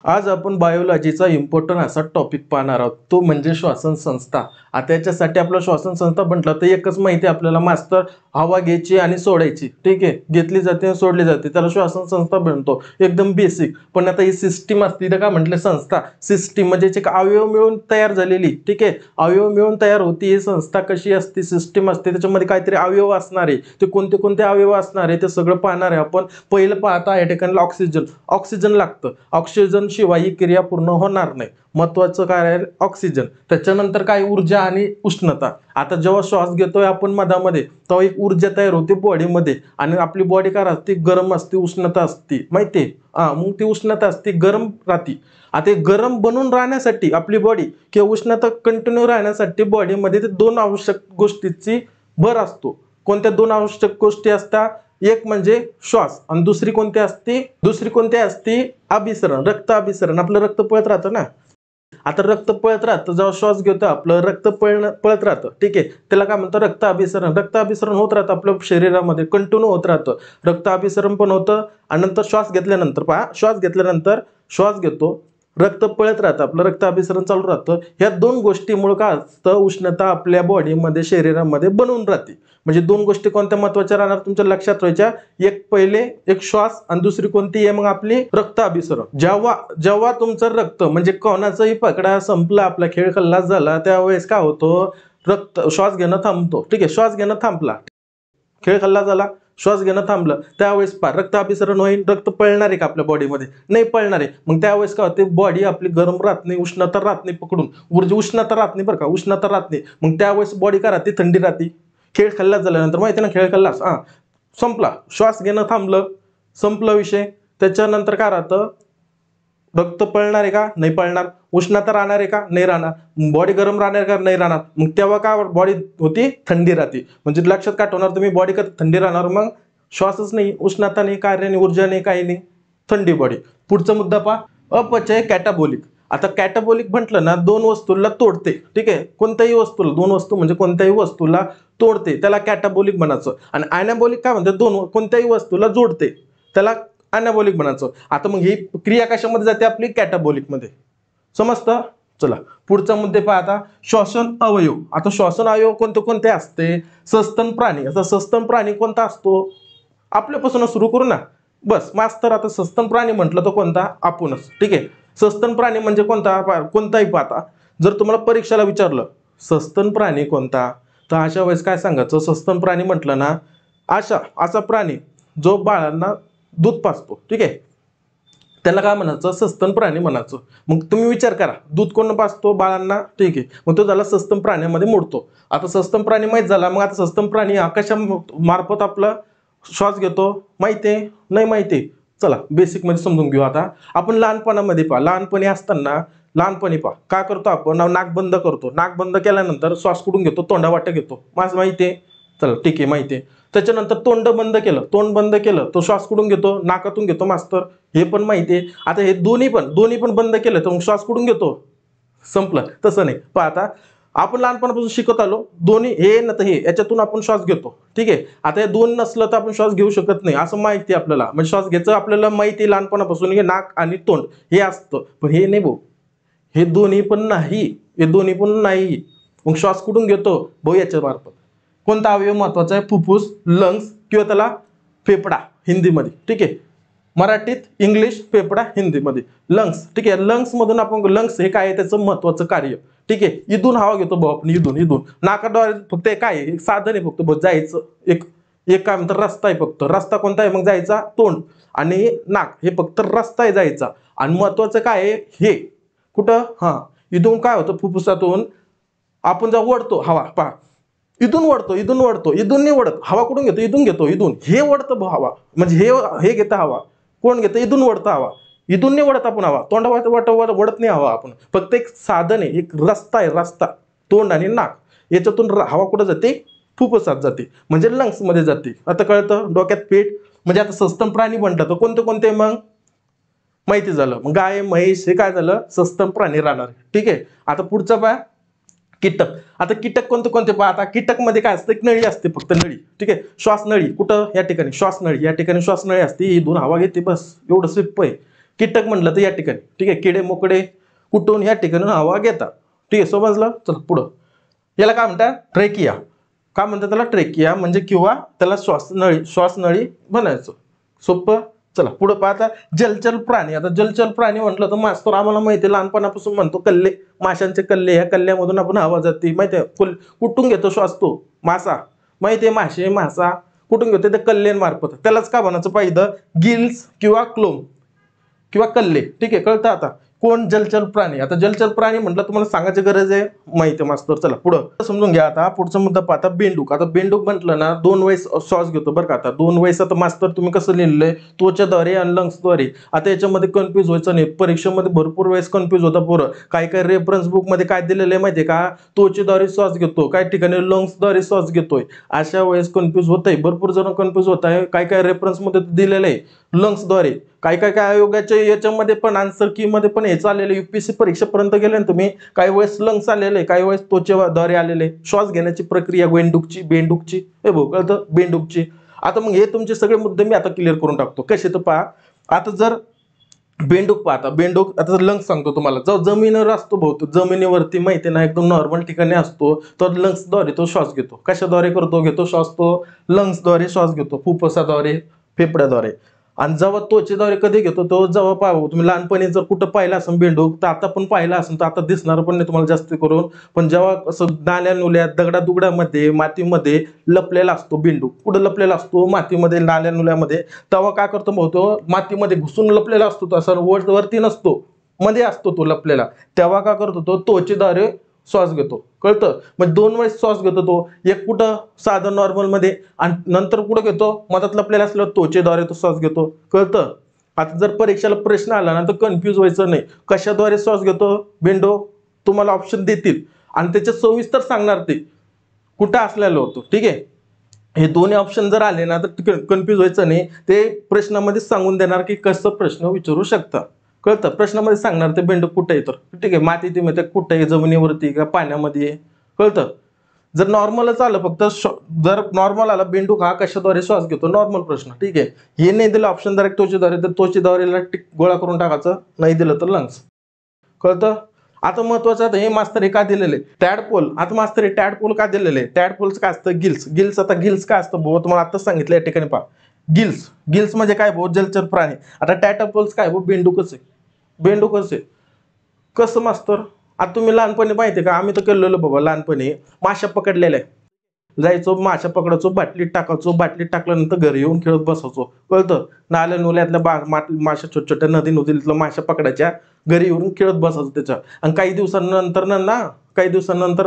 आज आपण बायोलॉजीचा इम्पॉर्टंट असा टॉपिक पाहणार आहोत, तो म्हणजे श्वसन संस्था. आता याच्यासाठी आपलं श्वसन संस्था म्हटलं तर एकच माहिती आपल्याला, मास्तर हवा घ्यायची आणि सोडायची. ठीक आहे, घेतली जाते आणि सोडली जाते, त्याला श्वसन संस्था बनतो. एकदम बेसिक. पण आता ही सिस्टीम असते, तर काय म्हटलं संस्था, सिस्टीम म्हणजे एक अवयव मिळून तयार झालेली. ठीक आहे, अवयव मिळून तयार होती ही संस्था. कशी असते, सिस्टीम असते, त्याच्यामध्ये काहीतरी अवयव असणार आहे. ते कोणते कोणते अवयव असणार आहे ते सगळं पाहणार आहे आपण. पहिलं पाहता या ठिकाणी ऑक्सिजन लागतं. ऑक्सिजन शिवाय ही क्रिया पूर्ण होणार नाही. महत्वाचं काय आहे, ऑक्सिजन. त्याच्यानंतर काय, ऊर्जा आणि उष्णता. आता जेव्हा श्वास घेतोय आपण मधामध्ये, तेव्हा एक ऊर्जा तयार होते बॉडीमध्ये. आणि आपली बॉडी काय असते, गरम असते, उष्णता असते, माहितीये. मग ती उष्णता असते, गरम राहते. आता गरम बनून राहण्यासाठी आपली बॉडी किंवा उष्णता कंटिन्यू राहण्यासाठी बॉडीमध्ये ते दोन आवश्यक गोष्टीची भर असतो. कोणत्या दोन आवश्यक गोष्टी असतात, एक म्हणजे श्वास आणि दुसरी कोणती असते, अभिसरण, रक्त अभिसरण. आपलं रक्त पळत राहतं ना. आता रक्त पळत राहतं, जेव्हा श्वास घेतो आपलं रक्त पळत राहतं. ठीक आहे, त्याला काय म्हणतं, रक्त अभिसरण. रक्त अभिसरण होत राहतं आपल्या शरीरामध्ये, कंटिन्यू होत राहतं. रक्त अभिसरण पण होतं. आणि नंतर श्वास घेतल्यानंतर श्वास घेतो, रक्त पळत राहतं, आपलं रक्त अभिसरण चालू राहतं. ह्या दोन गोष्टीमुळे काय असतं, उष्णता आपल्या बॉडीमध्ये, शरीरामध्ये बनवून राहते. म्हणजे दोन गोष्टी कोणत्या महत्वाच्या राहणार तुमच्या लक्षात ठेवायच्या, एक श्वास आणि दुसरी कोणती आहे, मग आपली रक्त अभिसरण. जेव्हा तुमचं रक्त म्हणजे कोणाचाही पकडा संपला, आपला खेळ खल्लास झाला, त्यावेळेस काय होतो, श्वास घेणं थांबतो. ठीक आहे, श्वास घेणं थांबला, खेळ खल्लास झाला, श्वास घेणं थांबलं, त्यावेळेस रक्त अभिसरण होईल. रक्त पळणार आहे का आपल्या बॉडीमध्ये, नाही पळणार आहे. मग त्यावेळेस काय होते, बॉडी आपली गरम राहत नाही, उष्णता राहत नाही पकडून, उष्णता राहत नाही बरं का, उष्णता राहत नाही. मग त्यावेळेस बॉडी काय राहते, थंडी राहते. खेळ खल्लास झाल्यानंतर माहिती ना, खेळ खल्लास संपला, श्वास घेणं थांबलं, संपला विषय. त्याच्यानंतर काय राहतं, रक्त पळणार आहे का, नाही पळणार. उष्णता राहणार आहे का, नाही राहणार. बॉडी गरम राहणार का, नाही राहणार. मग तेव्हा काय बॉडी होती, थंडी राहते. म्हणजे लक्षात काय ठेवणार तुम्ही, बॉडी कधी थंडी राहणार, मग श्वासच नाही, उष्णता नाही, कार्य नाही, ऊर्जा नाही, काही नाही, थंडी बॉडी. पुढचा मुद्दा पहा, अपचय कॅटाबोलिक. आता कॅटाबोलिक म्हटलं ना, दोन वस्तूला तोडते. ठीक आहे, कोणत्याही वस्तूला, दोन वस्तू म्हणजे कोणत्याही वस्तूला तोडते, त्याला कॅटाबोलिक म्हणायचं. आणि ॲनाबोलिक काय म्हणते, कोणत्याही वस्तूला जोडते, त्याला ॲनाबोलिक म्हणायचं. आता मग ही क्रिया कशामध्ये जाते आपली, कॅटाबोलिक मध्ये. समजतं. चला पुढचा मुद्दे पहा आता, श्वसन अवयव. आता श्वसन अवयव कोणते कोणते असते, सस्तन प्राणी. आता सस्तन प्राणी कोणता असतो, आपल्यापासून सुरू करू ना, बस मास्तर. आता सस्तन प्राणी म्हटलं तर कोणता, आपणच. ठीक आहे, सस्तन प्राणी म्हणजे कोणताही पाहता. जर तुम्हाला परीक्षेला विचारलं सस्तन प्राणी कोणता, तर अशा वेळेस काय सांगायचं, सस्तन प्राणी म्हटलं ना, असा प्राणी जो बाळांना दूध पाजतो. ठीक आहे, त्याला काय म्हणायचं, सस्तन प्राणी म्हणायचं. मग तुम्ही विचार करा, दूध कोण पाजतो, बाळांना. ठीक आहे, मग तो झाला सस्तन प्राण्यामध्ये मोडतो. आता सस्तन प्राणी माहीत झाला, मग आता सस्तन प्राणी कशा मार्फत आपला श्वास घेतो, माहितीये, नाही माहिती. चला बेसिक मध्ये समजून घेऊ. आता आपण लहानपणामध्ये पहा, लहानपणी पहा काय करतो आपण, नाक बंद करतो. नाक बंद केल्यानंतर श्वास कुठून घेतो, तोंडावाटे घेतो, माझं माहितीये. चला ठीक आहे, माहितीये. त्याच्यानंतर तोंड बंद केलं, तो श्वास कुठून घेतो, नाकातून घेतो मास्तर, हे पण माहितीये. आता हे दोन्ही पण बंद केलं, तर मग श्वास कुठून घेतो, संपलं. तसं नाही, पहा आता आपण लहानपणापासून शिकत आलो, दोन्ही हे ना तर हे, याच्यातून आपण श्वास घेतो. ठीक आहे, आता हे दोन नसलं तर आपण श्वास घेऊ शकत नाही, असं माहिती आपल्याला. म्हणजे श्वास घ्यायचं आपल्याला माहिती लहानपणापासून, हे नाक आणि तोंड हे असतं. पण हे नाही भाऊ, हे दोन्ही पण नाही. मग श्वास कुठून घेतो भाऊ, याच्या मार्फत. कोणता अवयव महत्वाचा आहे, फुफ्फुस, लंग्स किंवा त्याला फेफडा हिंदीमध्ये. ठीक आहे, मराठीत, इंग्लिश, फेफडा हिंदीमध्ये लंग्स. ठीक आहे, लंग्स मधून आपण, लंग्स हे काय आहे, त्याचं महत्वाचं कार्य. ठीक आहे, इथून हवा घेतो भाऊ आपण, इथून नाकाद्वारे. फक्त काय आहे, एक साधन आहे फक्त जायचं, एक काय म्हणतात, रस्ता आहे फक्त. रस्ता कोणता आहे, मग जायचा तोंड आणि नाक, हे फक्त रस्ता आहे जायचा. आणि महत्वाचं काय आहे, हे कुठं, इथून काय होतं, फुफ्फुसातून आपण जेव्हा वळतो हवा, पहा इथून नाही वळत. हवा कुठून घेतो, इथून हे वळतं हवा. म्हणजे हे घेतं हवा, कोण घेतं, इथून वळतं हवा. इथून नाही वळत आपण हवा, वळत नाही हवा आपण. फक्त एक साधन आहे, एक रस्ता आहे, रस्ता. तोंड आणि नाक याच्यातून हवा कुठं जाते, फुफ्फुसात जाते, म्हणजे लंग्स मध्ये जाते. आता कळतं, डोक्यात पेट. म्हणजे आता सस्तन प्राणी म्हटलं तर कोणते मग माहिती झालं. मग गाय, म्हैस हे काय झालं, सस्तन प्राणी राहणार. ठीक आहे, आता पुढचं पहा, कीटक. आता कीटक कोणते पहा. आता कीटक मध्ये काय असतं, एक नळी असते, फक्त नळी. ठीक आहे, श्वास नळी कुठं, या ठिकाणी श्वास नळी असते, इथून हवा घेते, बस एवढं सोपं आहे. कीटक म्हणलं तर या ठिकाणी, ठीक आहे, किडे मोकडे कुठून या ठिकाणी हवा घेतात, ठीक आहे, समजलं. चला पुढं, याला काय म्हणतात, ट्रेकिया. काय म्हणतात त्याला, ट्रेकिया म्हणजे, किंवा त्याला श्वासनळी बनायचं, सोपं. चला पुढे पाहता, जलचर प्राणी. आता जलचर प्राणी म्हटलं तर मास्तर आम्हाला माहिती आहे, लहानपणापासून म्हणतो कल्ले, माशांचे कल्ले, या कल्ल्यामधून आपण हवा जाते माहितीये. कुठून घेतो श्वास तो, मासा, माहितीये, मासे मासा कुठून घेतो, ते कल्ल्यांमार्फत. त्यालाच का म्हणायचं पाहिजे, गिल्स किंवा क्लोम किंवा कल्ले, ठीक आहे, कळतं. आता कोण, जलचर प्राणी. आता जलचर प्राणी म्हटलं तुम्हाला सांगायची गरज आहे, माहिती आहे मास्तर. चला पुढं समजून घ्या. आता पुढचा मुद्दा पाहता, बेंडूक. आता बेंडूक म्हटलं ना, 2 वेळेस श्वास घेतो बरं का. आता 2 वेळेस, आता मास्तर तुम्ही कसं लिहिलंय, त्वचेद्वारे आणि लंग्सद्वारे. आता याच्यामध्ये कन्फ्युज व्हायचं नाही, परीक्षेमध्ये भरपूर वेळेस कन्फ्युज होता पोरं. काय रेफरन्स बुक मध्ये काय दिलेलं आहे माहितीये का, त्वचेद्वारे श्वास घेतो, काही ठिकाणी लंग्सद्वारे श्वास घेतोय. अशा वेळेस कन्फ्युज होतंय, भरपूर जण कन्फ्युज होत आहे. काय रेफरन्स मध्ये दिलेलं आहे लंग्सद्वारे, काय आयोगाच्या याच्यामध्ये पण आन्सर की मध्ये पण हे चाललेलं, युपीएससी परीक्षेपर्यंत गेले ना तुम्ही, काही वेळेस लंग्स आलेले, काही वेळेस त्वचेद्वारे आलेले. श्वास घेण्याची प्रक्रिया बेंडूकची हे भाऊ कळतं, बेंडूकची. आता मग हे तुमचे सगळे मुद्दे मी आता क्लिअर करून टाकतो. कसे तर पहा, आता जर बेंडूक पाहता, बेंडूक, आता लंग्स सांगतो तुम्हाला, जो जमिनीवर असतो भाऊ, तो जमिनीवरती माहिती ना एकदम नॉर्मल ठिकाणी असतो, तर लंग्सद्वारे तो श्वास घेतो. कशाद्वारे घेतो श्वास, तो लंग्सद्वारे श्वास घेतो, फुफ्फुसाद्वारे, फेफड्याद्वारे. आणि जेव्हा त्वचेद्वारे कधी घेतो, तो जेव्हा पाहू तुम्ही लहानपणी जर कुठं पाहिला असेल बेंडूक, तर आता पण पाहिला असेल, तर आता दिसणार पण नाही तुम्हाला जास्त करून. पण जेव्हा असं नाल्या नुल्यात, दगडादुगडामध्ये, मातीमध्ये लपलेला असतो बेंडूक. कुठं लपलेला असतो, मातीमध्ये, नाल्या नुल्यामध्ये. तेव्हा काय करतो भाऊ, तो मातीमध्ये घुसून लपलेला असतो, तो असं वरती नसतो, मध्ये असतो तो लपलेला. तेव्हा काय करतो, तो त्वचेद्वारे श्वास घेतो, कळतं. मग 2 वेळेस श्वास घेतो तो, एक कुठं साधं नॉर्मल मध्ये, आणि नंतर कुठं घेतो, मधात लपलेला असल्यावर त्वचेद्वारे तो श्वास घेतो, कळतं. आता जर परीक्षेला प्रश्न आला ना, तर कन्फ्यूज व्हायचं नाही. कशाद्वारे श्वास घेतो बेंडूक, तुम्हाला ऑप्शन देतील आणि त्याच्यात सविस्तर सांगणार ते कुठं असलेलं होतं, ठीक आहे. हे दोन्ही ऑप्शन जर आले ना, तर कन्फ्यूज व्हायचं नाही. ते प्रश्नामध्ये सांगून देणार की कसं प्रश्न विचारू शकता, कळतं. प्रश्नामध्ये सांगणार ते बेंडूक कुठे आहे, तर ठीक आहे, मातीमध्ये कुठे आहे, जमिनीवरती का पाण्यामध्ये, कळतं. जर नॉर्मलच आलं फक्त, जर नॉर्मल आला बेंडूक हा कशाद्वारे श्वास घेतो, नॉर्मल प्रश्न, ठीक आहे. हे नाही दिलं ऑप्शन डायरेक्ट त्वचेद्वारे, तर त्वचेद्वारेला टिक गोळा करून टाकायचं, नाही दिलं तर लंग्स, कळतं. आता महत्वाचं, आता हे मास्तर हे का दिलेले, टॅडपोल. आता मास्तर हे टॅडपोल का दिलेले, टॅडपोलचं काय असतं, गिल्स. आता गिल्स काय असतं भाऊ, तुम्हाला आताच सांगितलं या ठिकाणी पहा, गिल्स म्हणजे काय भाऊ, जलचर प्राणी. आता टॅडपोल्स काय भाऊ, बेंडूकच आहे. कसं मास्तर, आता तुम्ही लहानपणी माहिती आहे का, आम्ही तर केलेलं बाबा लहानपणी, माशा पकडलेल्या, जायचो माशा पकडायचो, बाटलीत टाकायचो, बाटलीत टाकल्यानंतर घरी येऊन खेळत बसायचो, कळतं. नाल्या नोल्यातल्या माशा, छोट्या छोट्या नदीतल्या माशा पकडायच्या, घरी येऊन खेळत बसायचो त्याच्या. आणि काही दिवसानंतर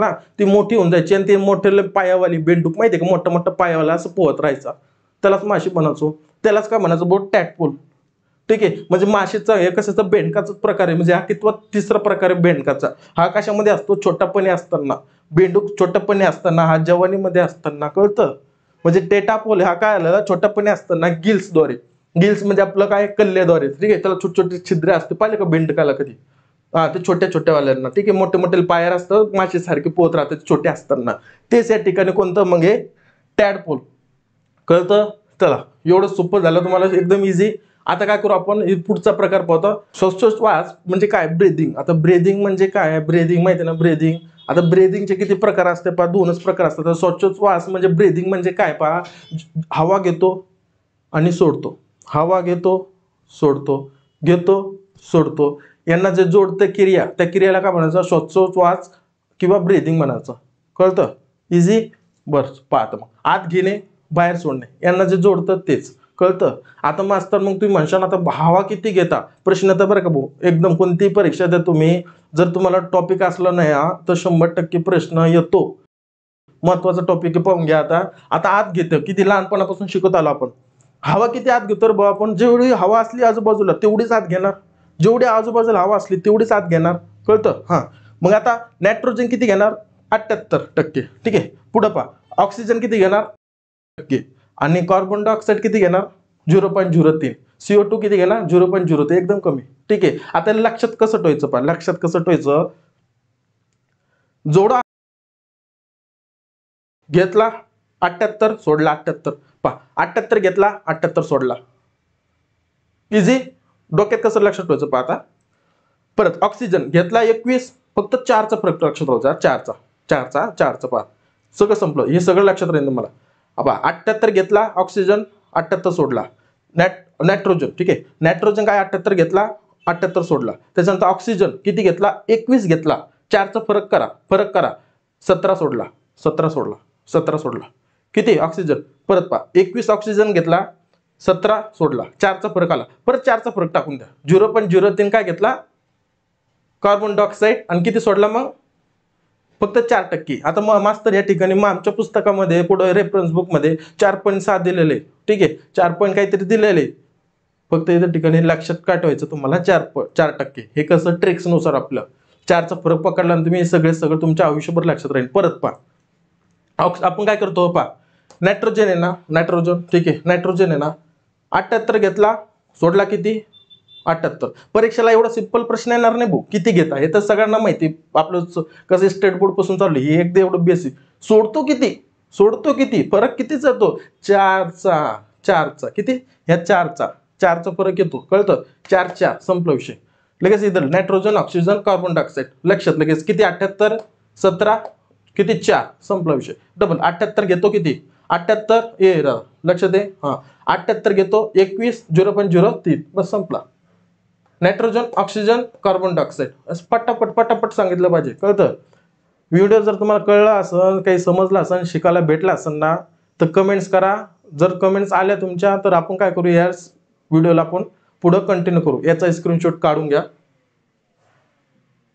ना ती मोठी होऊन जायची, आणि ते मोठे पायावाली बेंडूक माहिती आहे का, मोठा मोठा पायावाला असं पोहत राहायचा, त्यालाच माशी म्हणायचो. त्यालाच काय म्हणायचं बोट, टॅडपोल, ठीक आहे. म्हणजे माशीचा हे कशाचा, बेंडकाचा प्रकार आहे. म्हणजे हा कितवा, तिसरा प्रकार आहे बेंडकाचा. हा कशामध्ये असतो, छोटापणी असताना. बेंडूक छोटापणी असताना, हा जवानीमध्ये असताना, कळतं. म्हणजे टेटापोल हा काय आलेला, छोटापणी असताना गिल्सद्वारे. गिल्स म्हणजे आपलं काय, कल्ल्याद्वारे, ठीक आहे. त्याला छोटे छोटे छिद्रे असते, पाहिले का बेंडकाला कधी, हा ते छोट्या वाल्यांना, ठीक आहे. मोठे मोठे पायर असतं, माशीसारखे पोहत राहतात छोटे असताना, तेच या ठिकाणी कोणतं मग हे टॅडपोल, कळतं. चला एवढं सोपं झालं तुम्हाला, एकदम इझी. आता काय करू आपण, पुढचा प्रकार पाहतो, श्वासोच्छवास म्हणजे काय, ब्रेदिंग. आता ब्रेदिंग म्हणजे काय, ब्रेदिंग माहिती ना, ब्रेदिंग. आता ब्रेदिंगचे किती प्रकार असते पहा, 2च प्रकार असतात. श्वासोच्छवास म्हणजे ब्रेदिंग म्हणजे काय पहा, हवा घेतो आणि सोडतो, हवा घेतो सोडतो, घेतो सोडतो, यांना जे जोडतं क्रिया, त्या क्रियाला काय म्हणायचं, श्वासोच्छवास किंवा ब्रेदिंग म्हणायचं, कळतं. इझी. बरं पाहतो, मग आत घेणे बाहेर सोडणे, यांना जे जोडतं तेच, कळतं. आता मास्तर मग तुम्ही म्हणशाल, आता हवा किती घेता, प्रश्न तर बरं का भाऊ, एकदम कोणतीही परीक्षा द्या तुम्ही, जर तुम्हाला टॉपिक असला नाही तर 100% प्रश्न येतो. महत्वाचा टॉपिक पाहून घ्या. आता आत घेतं किती, लहानपणापासून शिकत आलो आपण, हवा किती आत घेतो भाऊ आपण, जेवढी हवा असली आजूबाजूला तेवढीच आत घेणार, जेवढी आजूबाजूला हवा असली तेवढीच आत घेणार, कळतं. हा, मग आता नायट्रोजन किती घेणार, 78%, ठीक आहे. पुढं पहा, ऑक्सिजन किती घेणार टक्के, आणि कार्बन डायऑक्साईड किती घेणार 0.03, CO2 किती घेणार 0.03, एकदम कमी, ठीक आहे. आता लक्षात कसं ठेवायचं पहा, लक्षात कसं ठेवायचं, जोडा घेतला 78 सोडला 78, पहा 78 घेतला 78 सोडला, इझी. डोक्यात कसं लक्षात ठेवायचं पाहता. परत ऑक्सिजन घेतला 21, फक्त 4चा फरक लक्षात ठेवायचा. 4चा पहा, सगळं संपलं. हे सगळं लक्षात राहील तुम्हाला. आता 78 घेतला ऑक्सिजन, 78 सोडला. नायट्रोजन, ठीक आहे, नायट्रोजन काय 78 घेतला, 78 सोडला. त्याच्यानंतर ऑक्सिजन किती घेतला, 21 घेतला. 4चा फरक करा, 17 सोडला. किती ऑक्सिजन, परत पहा 21 ऑक्सिजन घेतला, 17 सोडला. 4चा फरक आला, परत 4चा फरक टाकून द्या. 0.03 काय घेतला, कार्बन डायऑक्साईड, आणि किती सोडला मग, फक्त 4%. आता मग मास्तर या ठिकाणी मग आमच्या पुस्तकामध्ये पुढे रेफरन्स बुक मध्ये 4.6 दिलेले, ठीक आहे, 4 पॉईंट काहीतरी दिलेले. फक्त इथे ठिकाणी लक्षात काय ठेवायचं तुम्हाला, 4%. हे कसं ट्रिक्स नुसार आपलं 4चा फरक पकडला आणि तुम्ही सगळं तुमच्या आयुष्यभर लक्षात राहील. परत पहा आपण काय करतो पहा, नायट्रोजन आहे ना, नायट्रोजन, ठीक आहे, नायट्रोजन आहे ना, 78 घेतला, सोडला किती, 78. परीक्षेला एवढा सिंपल प्रश्न येणार नाही भाऊ, किती घेता, हे तर सगळ्यांना माहिती. आपलं कसं स्टेट बोर्ड पासून चालू, हे एकदा एवढं बेसिक. सोडतो किती, फरक किती जातो, 4चा किती, ह्या 4चा फरक येतो, कळतं. 4 संपला विषय. लगेच इथं नायट्रोजन, ऑक्सिजन, कार्बन डायऑक्साईड लक्षात, लगेच किती, 78 17 किती, 4, संपला विषय. डबल 78 घेतो किती, 78 लक्षात आहे, हा 78 घेतो 21, 0.03, बस संपला. नायट्रोजन, ऑक्सिजन, कार्बन डायऑक्साईड, पटापट सांगितलं पाहिजे, कळतं. व्हिडिओ जर तुम्हाला कळला असेल, काही समजलं असेल, शिकायला भेटला असेल ना, तर कमेंट्स करा. जर कमेंट्स आल्या तुमच्या, तर आपण काय करू, या व्हिडिओला आपण पुढं कंटिन्यू करू. याचा स्क्रीनशॉट काढून घ्या.